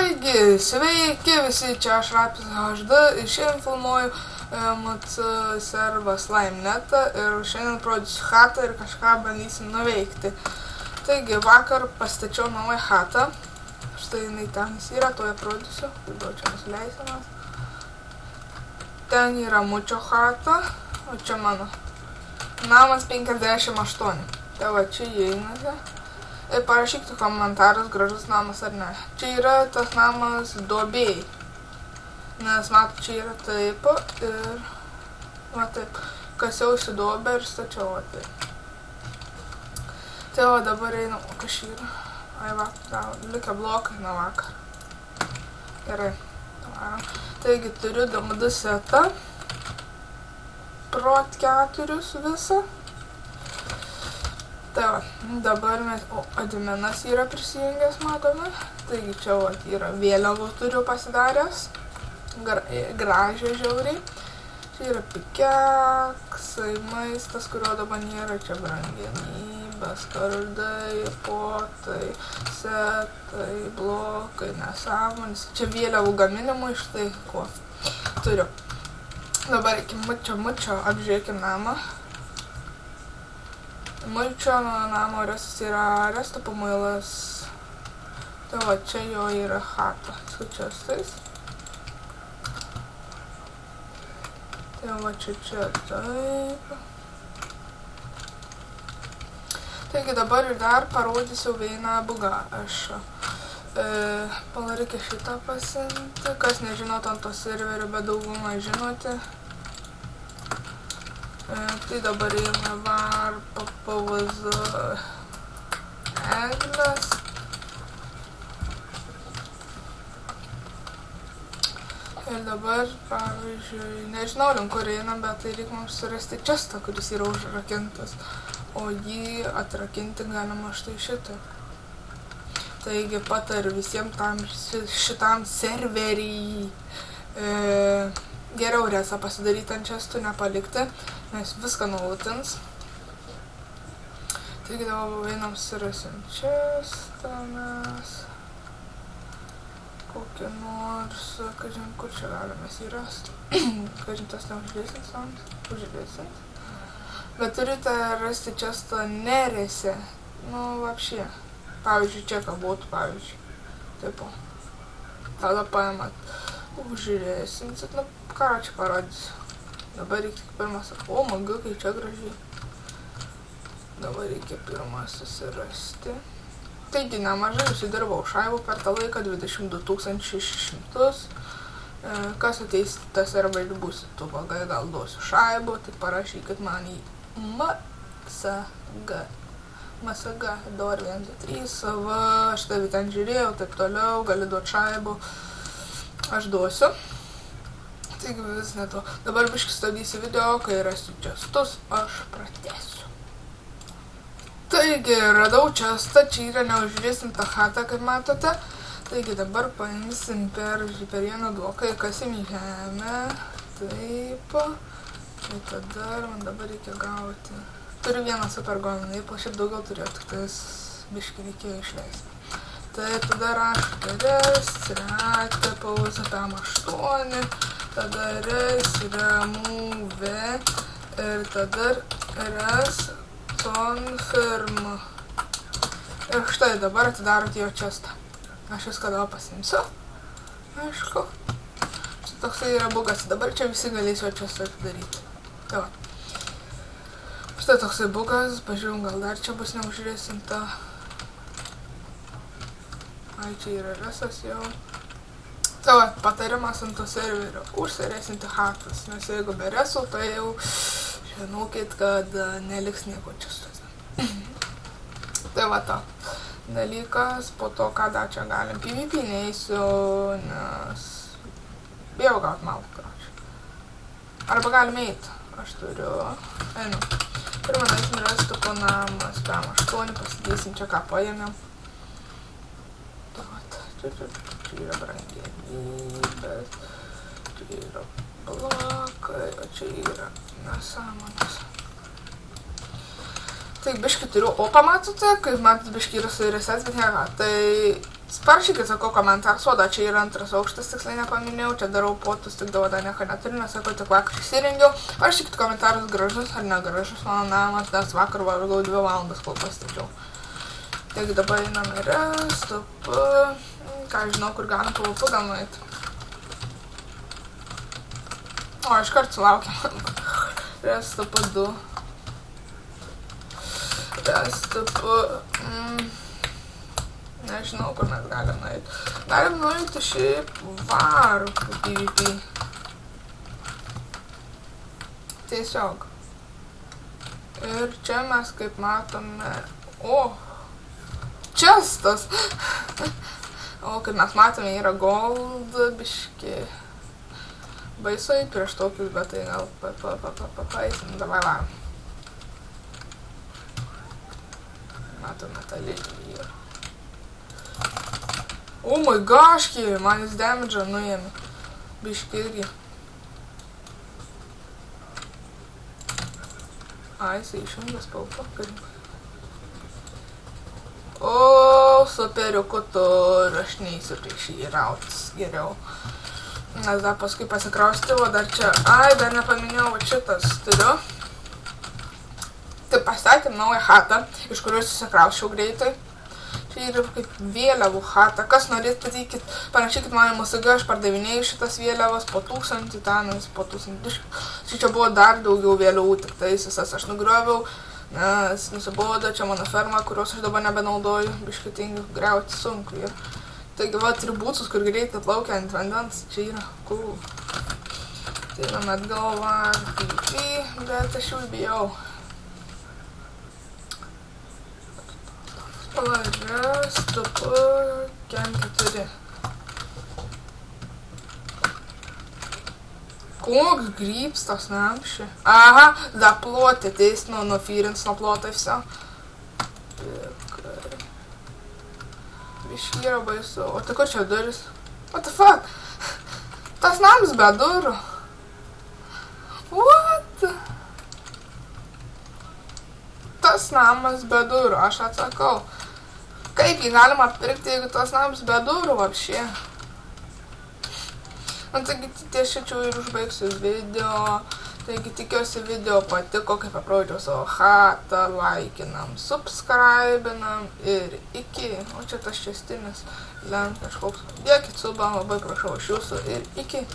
Taigi, sveiki visi, čia aš Rapis HD ir šiandien filmuoju MC servą SlimeNetą ir šiandien parodysiu chatą ir kažką bandysim nuveikti. Taigi, vakar pastačiau naują chatą, štai jinai ten yra, toje parodysiu, dabar čia nusileisimas. Ten yra Mučio chata, o čia mano. Namas 58, tai va čia įeinate. Ir parašykite komentarus, gražus namas ar ne. Čia yra tas namas duobėjai. Nes matot, čia yra taip ir va taip. Kasiausi duobę ir stačiau va taip. Tai va dabar einam, o kas yra? Ai va, likę blokai nuo vakar. Gerai. Taigi turiu DMD setą. Prot 4 visą. Tai va, dabar mes, adminas yra prisijungęs, matome. Taigi čia va, yra vėliavų turiu pasidaręs. Gražiai žiauriai. Čia yra pikeksai, maistas, kurio dabar nėra. Čia brangenybės, kardai, potai, setai, blokai, nesąmonės. Čia vėliavų gaminimui, štai ko turiu. Dabar iki Mučio apžiūrėkim namą. Mučio namo restas yra resto pamailas. Tai va, čia jo yra chata. Skaičiastais. Tai va, čia taip. Taigi dabar ir dar parodysiu vieną bugą. Aš reikia šitą pasiimti. Kas nežinot ant to serverio, bet daugumą žinote. Tai dabar eina varpa PVZ eglės. Ir dabar, pavyzdžiui, nežinau, link kur einam, bet tai reikia mums surasti čestą, kuris yra užrakintas. O jį atrakinti galima štai šitaip. Taigi patariu visiems šitam serverį geriau resą pasidaryti ant čestų, nepalikti, nes viską nulutins. Taigi dabar einam surasim čestą mes. Kokį nors, kažin, kur čia galime įrasti. Kažin tas neuždėsint sams, uždėsint. Bet turite rasti čestą nerese, nu, vapšė. Pavyzdžiui, čia ką būtų, pavyzdžiui. Taip. Tada paimat, uždėsinsit, nu, ką čia parodysiu. Dabar reikia pirmas, o, maga, kai čia gražiai. Dabar reikia pirmas susirasti. Taigi, nemažai užsidirbau šaibų per tą laiką, 22 600. Kas ateis tas serverį būsit, tu vagai gal duosiu šaibų, tai parašykit man į MSG, dar 1, 2, 3, sava, aš tavi ten žiūrėjau, taip toliau, gali duoti šaibų, aš duosiu. Taigi vis neto. Dabar biškai stabdysiu video, kai rasiu čestus, aš pratęsiu. Taigi, radau čestą, čia yra neužžiūrėsim tą chatą, kaip matote. Taigi dabar paimsim per vieną bloką, įkasim į žemę. Taip. Ir tada man dabar reikia gauti. Turiu vieną supergominą, ypač šiaip daugiau turėjau, tik tais biškai reikėjo išleisti. Tai tada rašau rest PVZ PM8, tada res remove ir tada res confirm. Ir štai dabar atidarot jo čestą. Aš viską dabar pasimsiu. Aišku. Štai toksai yra bugas. Dabar čia visi galės jo čestą atidaryti. Tai va. Štai toksai bugas. Pažiūrėjom, gal dar čia bus neužžiūrėsinta. Ai, čia yra resas jau. Tai va, patarimas ant to serverio. Užsiresinti chatas. Nes jeigu be resų, tai jau žinokit, kad neliks nieko čestuose. Tai va ta dalykas, po to ką dar čia galim. PvP neįsiu, nes bijau gaut malų, karočiui. Arba galim eiti. Aš turiu. Einu. Pirmą eisim rasti po namas PM8, pasidėsim čia ką paėmėm. Tai va, čia yra brangenybės, čia yra blokai, o čia yra nesąmonės. Tai biškai turiu opą, matote, kaip matot, biškai yra suiresęs, bet nėra. Tai Parašykit, sakau, komentarus, o da, čia yra antras aukštas, tiksliai nepaminėjau, čia darau potus, tik davo dar nieko neturiu, nesakau, tik vakar įsirengiau. Parašykit komentarus, gražus ar negražus mano namas, nes vakar valgau 2 valandas, kol pastačiau. Taigi dabar einam į restop, ką žinau, kur galim PvP gal nueiti. O, iškart sulaukiam. Restop 2. Restop, nežinau, kur mes galim nueiti. Galim nueiti šiaip varu PvP. Tiesiog. Ir čia mes kaip matome... O! Čestas! O, kaip mes matome, yra gold biški. Baisai prieš tokius, bet tai gal paeisim. Davai varom. Matome tą lygį. Oh my gosh, man jis damage'ą nuėmė. Biški irgi. Ai, jisai išjungęs PvP. O, superiuku tur, aš neįsiu prieš jį rautis geriau. Nes dar paskui pasikrausti, o dar čia, dar nepaminėjau, va šitas turiu. Tai pastatėm naują chatą, iš kurios susikrausčiau greitai. Čia yra kaip vėliavų chata. Kas norėt pateikit, panašykit man į MSG, aš pardavinėjau šitas vėliavas po 1000 tenais, po 1000. Čia buvo dar daugiau vėliavų, tik tais visas aš nugrioviau. Nes nusibodo, čia mano ferma, kurios aš dabar nebenaudoju, biškai tingiu griauti sunku. Ir taigi va, tributus, kur greitai plaukia ant vandens, čia yra cool. Tai yra atgal var PvP, bet aš jau bijau. Restop, kem 4. Koks грибстас вообще? Ага, заплатит, есть, но фиринс наплата и все. Бишкира байсо. Вот такой что дурис? What the fuck? Tas nams be durų. What? Tas namas be durų, aš atsakau. Kaip jį galima pirkti, jeigu tas namas be durų вообще? Taigi tiesiog ir užbaigsiu video. Taigi tikiuosi video patiko, kaip aprodžiau savo chatą, laikinam, subscribinam ir iki. O čia tas šestinis lent kažkoks. Dėkit subą, labai prašau iš jūsų ir iki.